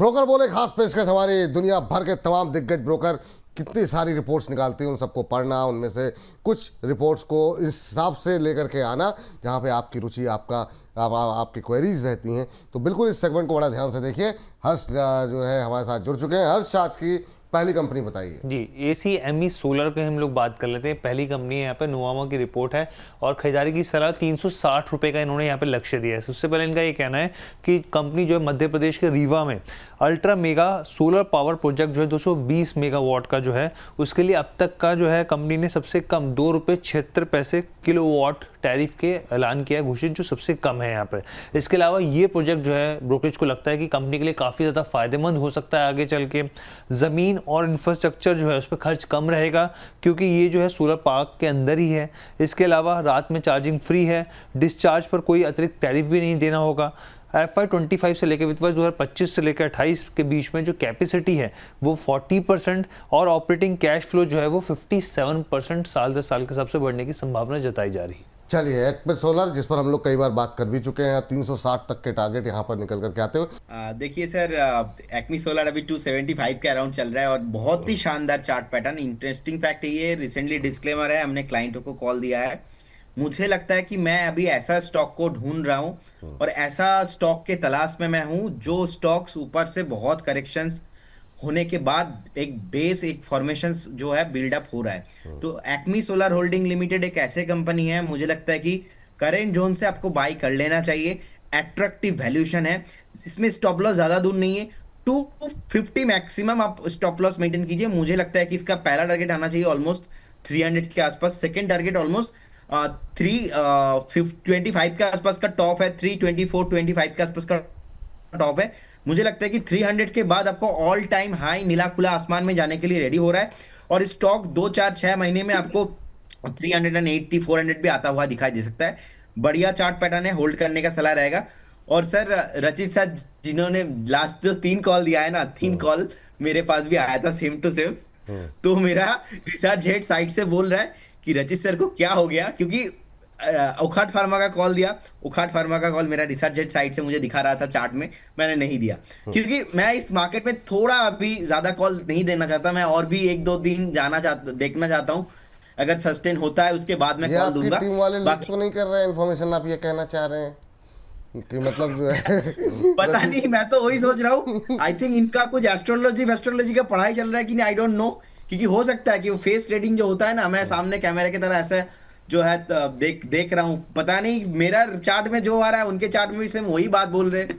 Broker बोले खास पेशकश। हमारी दुनिया भर के तमाम दिग्गज ब्रोकर कितनी सारी रिपोर्ट्स निकालते हैं, उन सबको पढ़ना, उनमें से कुछ रिपोर्ट्स को इस हिसाब से लेकर के आना जहां पे आपकी रुचि, आपकी क्वेरीज रहती हैं। तो बिल्कुल इस सेगमेंट को बड़ा ध्यान से देखिए। हर्ष जो है हमारे साथ जुड़ चुके हैं। हर्ष, आज की पहली कंपनी बताइए जी। ACME सोलर के हम लोग बात कर लेते हैं। पहली कंपनी है यहाँ पे, नोवामा की रिपोर्ट है और खरीदारी की सलाह 360 रुपये का इन्होंने यहाँ पे लक्ष्य दिया है। उससे पहले इनका ये कहना है कि कंपनी जो है मध्य प्रदेश के रीवा में ultra mega solar power project जो है 220 मेगावाट का जो है, उसके लिए अब तक का जो है कंपनी ने सबसे कम ₹2.76 किलोवाट टैरिफ के ऐलान किया है घोषित, जो सबसे कम है यहाँ पे। इसके अलावा ये प्रोजेक्ट जो है ब्रोकरेज को लगता है कि कंपनी के लिए काफ़ी ज़्यादा फायदेमंद हो सकता है आगे चल के। ज़मीन और इंफ्रास्ट्रक्चर जो है उस पर खर्च कम रहेगा क्योंकि ये जो है सोलर पार्क के अंदर ही है। इसके अलावा रात में चार्जिंग फ्री है, डिस्चार्ज पर कोई अतिरिक्त टैरिफ भी नहीं देना होगा। FY25 से लेकर वित्त वर्ष 2025 से लेकर 28 के बीच में जो कैपेसिटी है वो 40% और ऑपरेटिंग कैश फ्लो जो है वो 57% साल दर साल के हिसाब से बढ़ने की संभावना जताई जा रही है। चलिए, एक्मे सोलर जिस पर हम लोग कई बार बात कर भी चुके हैं, 360 तक के टारगेट यहाँ पर निकल करके आते हुए। देखिए सर, एक्मी सोलर अभी 275 के अराउंड चल रहा है और बहुत ही शानदार चार्ट पैटर्न। इंटरेस्टिंग फैक्ट ये रिसेंटली डिस्क्लेमर है, हमने क्लाइंटों को कॉल दिया है। मुझे लगता है कि मैं अभी ऐसा स्टॉक को ढूंढ रहा हूं और ऐसा स्टॉक के तलाश में मैं हूं जो स्टॉक्स ऊपर से बहुत करेक्शंस होने के बाद एक बेस, एक फॉर्मेशंस जो है बिल्डअप हो रहा है। तो एक्मी सोलर होल्डिंग लिमिटेड एक ऐसे कंपनी है, मुझे लगता है कि करेंट जोन से आपको बाई कर लेना चाहिए। अट्रैक्टिव वैल्यूएशन है, इसमें स्टॉप लॉस ज्यादा दूर नहीं है, 250 मैक्सिमम आप स्टॉप लॉस मेंटेन कीजिए। मुझे लगता है कि इसका पहला टारगेट आना चाहिए ऑलमोस्ट 300 के आसपास, सेकेंड टारगेट ऑलमोस्ट 325 के आसपास का टॉप है, 324-25 के आसपास का टॉप है। मुझे लगता है कि 300 के बाद आपको ऑल टाइम हाई नीला खुला आसमान में जाने के लिए रेडी हो रहा है और स्टॉक 2-4-6 महीने में आपको 380-400 भी आता हुआ दिखाई दे सकता है। बढ़िया चार्ट पैटर्न है, होल्ड करने का सलाह रहेगा। और सर रचित सर, जिन्होंने लास्ट जो 3 कॉल दिया है ना, 3 कॉल मेरे पास भी आया था सेम टू सेम। तो मेरा रिसर्च हेड साइड से बोल रहा है कि रचित सर को क्या हो गया, क्योंकि उखाट फार्मा का कॉल दिया। उखाट फार्मा का कॉल मेरा रिसर्च हेड साइड से मुझे दिखा रहा था चार्ट में, मैंने नहीं दिया क्योंकि मैं इस मार्केट में थोड़ा अभी ज्यादा कॉल नहीं देना चाहता। मैं और भी 1-2 दिन देखना चाहता हूँ। अगर सस्टेन होता है उसके बाद मैं कॉल दूंगा। टीम वाले लीक तो नहीं कर रहे हैं इन्फॉर्मेशन, आप ये कहना चाह रहे हैं कि मतलब जो है पता नहीं, मैं तो वही सोच रहा हूँ। आई थिंक इनका कुछ एस्ट्रोलॉजी का पढ़ाई चल रहा है कि नहीं, आई डोंट नो। क्योंकि हो सकता है कि वो फेस ट्रेडिंग जो होता है ना, मैं सामने कैमरे की तरह ऐसे जो है देख रहा हूँ, पता नहीं मेरा चार्ट में जो आ रहा है उनके चार्ट में भी सेम वही बात बोल रहे हैं।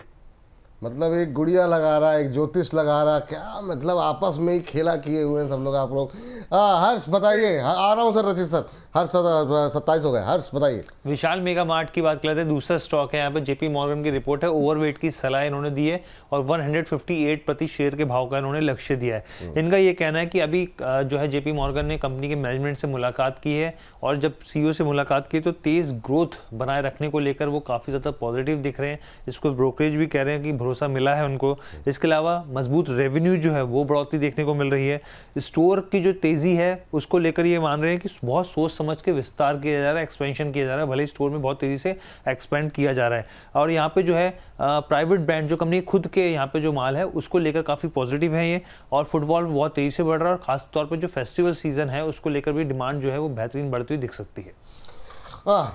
मतलब एक गुड़िया लगा रहा है, एक ज्योतिष लगा रहा, क्या मतलब आपस में ही खेला किए हुए हैं सब लोग आप लोग। हर्ष बताइए। आ रहा हूँ सर, रचित सर। हर्ष 27 हो गए। हर्ष बताइए। विशाल मेगा मार्ट की बात करते हैं। दूसरा स्टॉक है यहाँ पे, JP मॉर्गन की रिपोर्ट है। ओवरवेट की सलाह इन्होंने दी है और 158 प्रति शेयर के भाव का इन्होंने लक्ष्य दिया है। इनका ये कहना है कि अभी जो है JP मॉर्गन ने कंपनी के मैनेजमेंट से मुलाकात की है और जब CEO से मुलाकात की तो तेज ग्रोथ बनाए रखने को लेकर वो काफ़ी ज़्यादा पॉजिटिव दिख रहे हैं। इसको ब्रोकरेज भी कह रहे हैं कि भरोसा मिला है उनको। इसके अलावा मजबूत रेवेन्यू जो है वो बढ़ोतरी देखने को मिल रही है। स्टोर की जो तेज़ी है उसको लेकर ये मान रहे हैं कि बहुत सोच समझ के विस्तार किया जा रहा है, एक्सपेंशन किया जा रहा है। भले स्टोर में बहुत तेजी से एक्सपेंड किया जा रहा है और यहाँ पे जो है प्राइवेट ब्रांड जो कंपनी खुद के यहाँ पे जो माल है उसको लेकर काफ़ी पॉजिटिव है ये। और फुटबॉल बहुत तेजी से बढ़ रहा है और खास तौर पर जो फेस्टिवल सीजन है उसको लेकर भी डिमांड जो है वो बेहतरीन बढ़ती हुई दिख सकती है।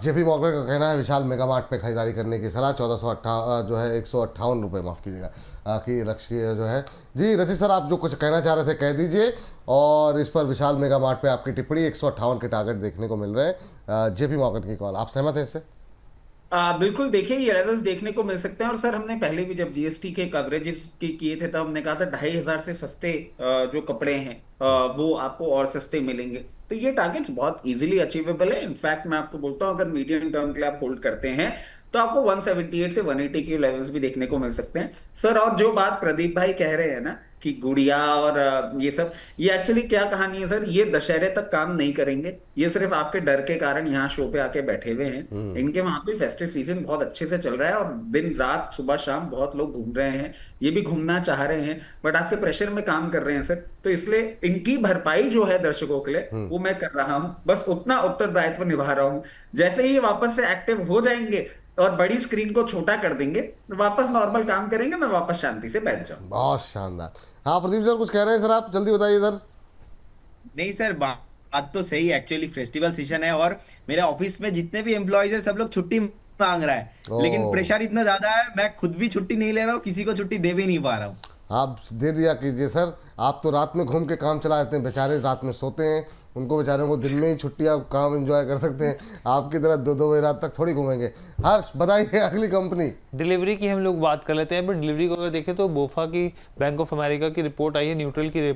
JP मॉर्गन का कहना है विशाल मेगा मार्ट पे खरीदारी करने की सलाह, 1458 जो है 158 रुपये, माफ़ कीजिएगा, की लक्ष्य जो है। जी रचित सर, आप जो कुछ कहना चाह रहे थे कह दीजिए। और इस पर विशाल मेगा मार्ट पे आपकी टिप्पणी, 158 के टारगेट देखने को मिल रहे हैं। JP मॉर्गन की कॉल, आप सहमत हैं इससे? बिल्कुल, देखिए ये लेवल्स देखने को मिल सकते हैं। और सर हमने पहले भी जब GST के कवरेज किए थे तब हमने कहा था 2500 से सस्ते जो कपड़े हैं वो आपको और सस्ते मिलेंगे। तो ये टारगेट्स बहुत इजीली अचीवेबल है। इनफैक्ट मैं आपको बोलता हूँ अगर मीडियम टर्म के लिए आप होल्ड करते हैं तो आपको 178 से 180 के लेवल्स भी देखने को मिल सकते हैं सर। और जो बात प्रदीप भाई कह रहे हैं ना कि गुड़िया और ये सब, ये एक्चुअली क्या कहानी है सर, ये दशहरे तक काम नहीं करेंगे। ये सिर्फ आपके डर के कारण यहाँ शो पे आके बैठे हुए हैं। इनके वहां पे फेस्टिव सीजन बहुत अच्छे से चल रहा है और दिन रात सुबह शाम बहुत लोग घूम रहे हैं, ये भी घूमना चाह रहे हैं, बट आपके प्रेशर में काम कर रहे हैं सर। तो इसलिए इनकी भरपाई जो है दर्शकों के लिए वो मैं कर रहा हूँ, बस उतना उत्तरदायित्व निभा रहा हूँ। जैसे ही वापस से एक्टिव हो जाएंगे और बड़ी स्क्रीन को छोटा कर देंगे, वापस नॉर्मल काम करेंगे, मैं वापस शांति से बैठ जाऊँ। बहुत शानदार। हाँ प्रदीप सर कुछ कह रहे हैं सर, आप जल्दी बताइए सर। नहीं सर, बात तो सही है। एक्चुअली फेस्टिवल सीजन है और मेरे ऑफिस में जितने भी एम्प्लॉयज है सब लोग छुट्टी मांग रहा है, लेकिन ओ, प्रेशर इतना ज्यादा है, मैं खुद भी छुट्टी नहीं ले रहा हूँ, किसी को छुट्टी दे भी नहीं पा रहा हूँ। आप दे दिया कीजिए सर। आप तो रात में घूम के काम चला जाते हैं, बेचारे रात में सोते हैं, उनको बेचारों को दिन में ही छुट्टी, आप काम एंजॉय कर सकते हैं। आपकी तरह 2-2 बजे रात तक थोड़ी घूमेंगे। हर्ष बताइए अगली कंपनी। डिलीवरी की हम लोग बात कर लेते हैं, पर डिलीवरी को अगर देखें तो बोफा की, बैंक ऑफ अमेरिका की रिपोर्ट आई है, न्यूट्रल की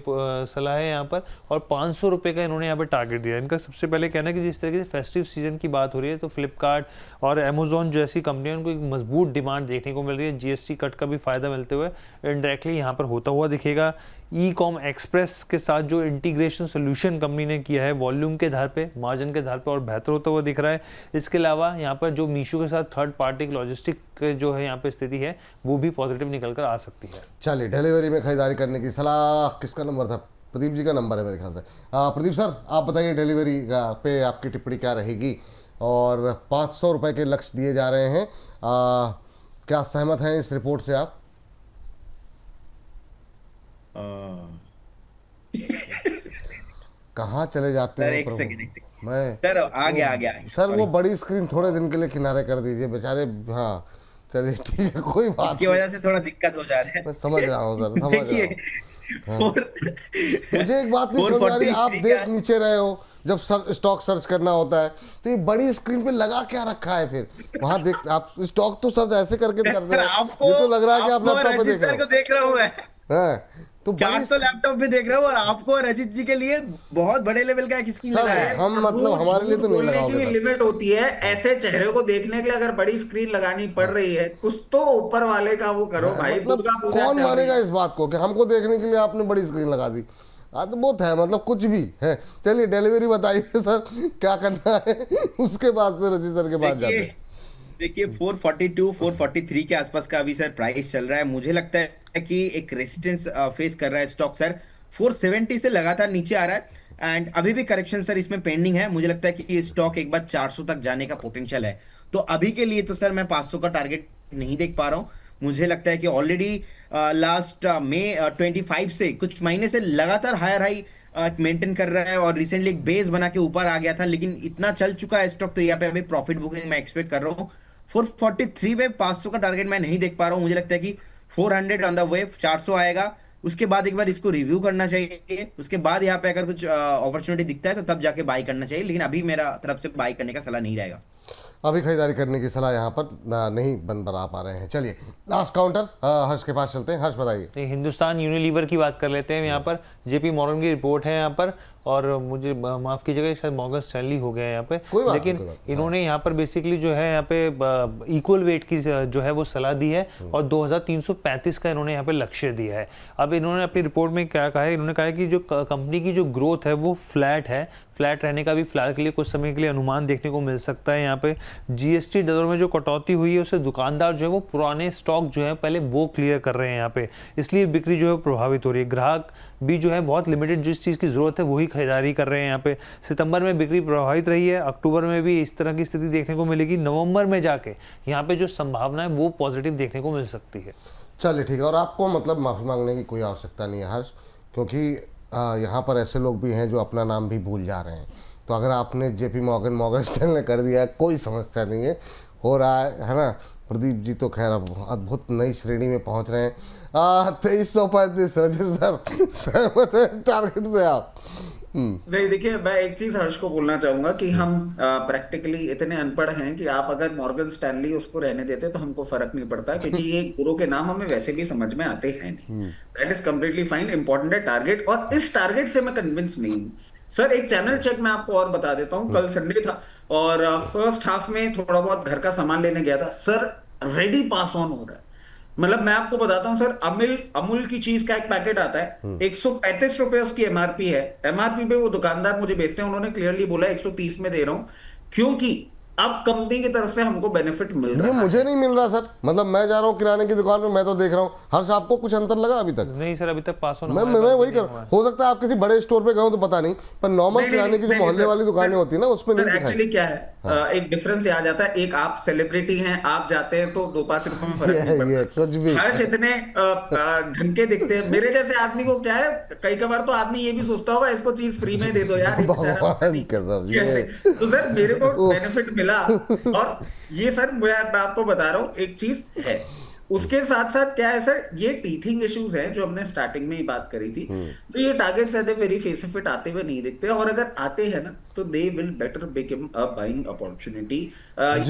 सलाह है यहाँ पर, और 500 रुपये का इन्होंने यहाँ पर टारगेट दिया। इनका सबसे पहले कहना है कि जिस तरीके से फेस्टिव सीजन की बात हो रही है तो फ्लिपकार्ट और अमेजोन जैसी कंपनियों को एक मजबूत डिमांड देखने को मिल रही है। जीएसटी कट का भी फायदा मिलते हुए इनडायरेक्टली यहाँ पर होता हुआ दिखेगा। ई कॉम एक्सप्रेस के साथ जो इंटीग्रेशन सोल्यूशन कंपनी ने किया है, वॉल्यूम के आधार पे, मार्जिन के आधार पे और बेहतर होता हुआ दिख रहा है। इसके अलावा यहाँ पर जो मीशो के साथ थर्ड पार्टी लॉजिस्टिक जो है यहाँ पे स्थिति है वो भी पॉजिटिव निकल कर आ सकती है। चलिए डिलीवरी में खरीदारी करने की सलाह, किसका नंबर था? प्रदीप जी का नंबर है मेरे ख्याल से। प्रदीप सर आप बताइए डिलीवरी का पे आपकी टिप्पणी क्या रहेगी? और 500 रुपये के लक्ष्य दिए जा रहे हैं, क्या सहमत हैं इस रिपोर्ट से आप? कहाँ चले जाते सर हैं एक प्रभु? सेकंड मैं सर, आ गया सर वो बड़ी स्क्रीन थोड़े दिन के लिए किनारे कर दीजिए बेचारे। हाँ चलिए ठीक है, कोई बात इसकी नहीं। वजह से थोड़ा दिक्कत हो जा रहा है। मैं समझ रहा हूँ सर, समझ रहा देखिए, हूँ। फोर मुझे एक बात नहीं समझ आ रही, आप 443 देख नीचे रहे हो जब स्टॉक सर्च करना होता है तो ये बड़ी स्क्रीन पे लगा क्या रखा है फिर? वहां देख आप स्टॉक तो सर्च ऐसे करके कर दे रहे हैं, आपको, ये तो लग रहा है कि आप आपको लैपटॉप पे देख रजित सर को रहे देख रहा हूँ मैं। हो। हैं तो बड़ी चार्ट तो लैपटॉप पे देख रहा हूँ, और आपको और रजित जी के लिए बहुत बड़े लेवल का स्क्रीन सर लगा है। हम मतलब हमारे लिए तो नहीं बोलने लगाओगे की सर। लिमिट होती है, ऐसे चेहरे को देखने के लिए अगर बड़ी स्क्रीन लगानी पड़ रही है, कुछ तो ऊपर वाले का वो करो भाई। मतलब दुर्गा पूजा कौन चल रही मानेगा है। इस बात को कि हमको देखने के लिए आपने बड़ी स्क्रीन लगा दी? तो बहुत है, मतलब कुछ भी है। चलिए डिलीवरी बताइए सर क्या करना है, उसके बाद से रजी सर के पास जाते हैं। देखिए 442 443 के आसपास का अभी सर प्राइस चल रहा है। मुझे लगता है कि एक रेजिस्टेंस फेस कर रहा है स्टॉक सर। 470 से लगातार नीचे आ रहा है एंड अभी भी करेक्शन सर इसमें पेंडिंग है। मुझे लगता है कि ये स्टॉक एक बार 400 तक जाने का पोटेंशियल है। तो अभी के लिए तो सर मैं 500 का टारगेट नहीं देख पा रहा हूँ। मुझे लगता है कि ऑलरेडी लास्ट मई 25 से कुछ महीने से लगातार हायर हाई मेंटेन कर रहा है और रिसेंटली एक बेस बना के ऊपर आ गया था, लेकिन इतना चल चुका है स्टॉक, तो यहाँ पे अभी प्रॉफिट बुकिंग मैं एक्सपेक्ट कर रहा हूँ। 443 में 500 का टारगेट मैं नहीं देख पा रहा हूँ। मुझे लगता है कि 400 ऑन द वे, 400 आएगा, उसके बाद एक बार इसको रिव्यू करना चाहिए। उसके बाद यहाँ पे अगर कुछ अपॉर्चुनिटी दिखता है तो तब जाके बाई करना चाहिए, लेकिन अभी मेरा तरफ से बाई करने का सलाह नहीं रहेगा। अभी खरीदारी करने की सलाह यहाँ पर नहीं बना पा रहे हैं। चलिए लास्ट काउंटर हर्ष के पास चलते हैं। हर्ष बताइए। तो हिंदुस्तान यूनिलीवर की बात कर लेते हैं यहाँ पर। जेपी मॉर्गन की रिपोर्ट है यहाँ पर, और मुझे माफ़ कीजिएगा शायद मॉर्गन स्टैनली हो गया है यहाँ पे, लेकिन इन्होंने यहाँ पर बेसिकली जो है यहाँ पे इक्वल वेट की जो है वो सलाह दी है और 2335 का इन्होंने यहाँ पे लक्ष्य दिया है। अब इन्होंने अपनी रिपोर्ट में क्या कहा है, इन्होंने कहा है कि जो कंपनी की जो ग्रोथ है वो फ्लैट है, फ्लैट रहने का भी फिलहाल के लिए कुछ समय के लिए अनुमान देखने को मिल सकता है। यहाँ पे जीएसटी दरों में जो कटौती हुई है उससे दुकानदार जो है वो पुराने स्टॉक जो है पहले वो क्लियर कर रहे हैं यहाँ पे, इसलिए बिक्री जो है प्रभावित हो रही है। ग्राहक भी जो है बहुत लिमिटेड जिस चीज़ की ज़रूरत है वही खरीदारी कर रहे हैं यहाँ पे। सितंबर में बिक्री प्रभावित रही है, अक्टूबर में भी इस तरह की स्थिति देखने को मिलेगी, नवंबर में जाके यहाँ पे जो संभावना है वो पॉजिटिव देखने को मिल सकती है। चलिए ठीक है, और आपको मतलब माफ़ी मांगने की कोई आवश्यकता नहीं है हर्ष, क्योंकि यहाँ पर ऐसे लोग भी हैं जो अपना नाम भी भूल जा रहे हैं। तो अगर आपने जेपी मॉर्गन स्टैनले कर दिया है, कोई समस्या नहीं है, हो रहा है ना। प्रदीप जी तो खैर अद्भुत नई श्रेणी में पहुंच रहे हैं। 2335 रजित सर सहमत है टारगेट से आप? नहीं, देखिए मैं एक चीज हर्ष को बोलना चाहूंगा कि हम प्रैक्टिकली इतने अनपढ़ हैं कि आप अगर मॉर्गन स्टैनली उसको रहने देते तो हमको फर्क नहीं पड़ता, क्योंकि ये गुरु के नाम हमें वैसे भी समझ में आते हैं नहीं। That is completely fine. Important है टारगेट, और इस टारगेट से मैं कन्विंस नहीं हूँ सर। एक चैनल चेक मैं आपको और बता देता हूँ। कल संडे था और फर्स्ट हाफ में थोड़ा बहुत घर का सामान लेने गया था सर, रेडी पास ऑन हो रहा है। मतलब मैं आपको बताता हूं सर, अमूल की चीज का एक पैकेट आता है, 135 रुपए उसकी एमआरपी है। एमआरपी पे वो दुकानदार मुझे बेचते हैं, उन्होंने क्लियरली बोला 130 में दे रहा हूं, क्योंकि अब कंपनी की तरफ से हमको बेनिफिट मिल ये रहा मुझे है। नहीं मिल रहा सर, मतलब मैं जा रहा हूँ किराने की दुकान में, मैं तो देख रहा हूँ। हर्ष, आपको कुछ अंतर लगा अभी तक? नहीं सर, अभी तक पास ऑन मैं वही कर, हो सकता है आप किसी बड़े स्टोर पे गए हो तो पता नहीं, पर नॉर्मल नहीं, किराने की जो नहीं, मोहल्ले सर, वाली दुकानें होती है ना, उसमें नहीं दिखाई। एक्चुअली क्या है, एक डिफरेंस आ जाता है। एक आप सेलिब्रिटी हैं, आप जाते हैं तो 2-5 रुपए में फर्क नहीं ये पड़ता। कुछ भी हर्ष इतने ढंग के दिखते हैं, मेरे जैसे आदमी को क्या है, कई कबार तो आदमी ये भी सोचता होगा इसको चीज फ्री में दे दो यार, ये बेचारा पता भगवान नहीं कसम, कैसे। ये तो सर मेरे को उफ। बेनिफिट मिला। और ये सर मैं आपको बता रहा हूँ एक चीज है। उसके साथ साथ क्या है सर, ये टीथिंग इश्यूज है जो हमने स्टार्टिंग में ही बात करी थी। तो ये टारगेट्स ऐसे वेरी फेस फिट आते हुए नहीं दिखते, और अगर आते हैं ना तो they will better become a buying opportunity.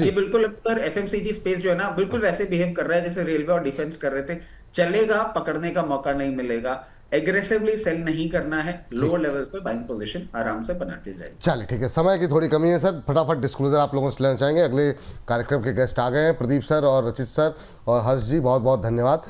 ये बिल्कुल अगर एफएमसीजी स्पेस जो है ना, बिल्कुल वैसे बिहेव कर रहा है जैसे रेलवे और डिफेंस कर रहे थे। चलेगा, पकड़ने का मौका नहीं मिलेगा, एग्रेसिवली सेल नहीं करना है, लोअर लेवल पे बाइंग पोजीशन आराम से बना के जाएगी। चलिए ठीक है, समय की थोड़ी कमी है सर, फटाफट डिस्क्लोजर आप लोगों से लेना चाहेंगे। अगले कार्यक्रम के गेस्ट आ गए हैं, प्रदीप सर और रचित सर और हर्ष जी, बहुत बहुत धन्यवाद।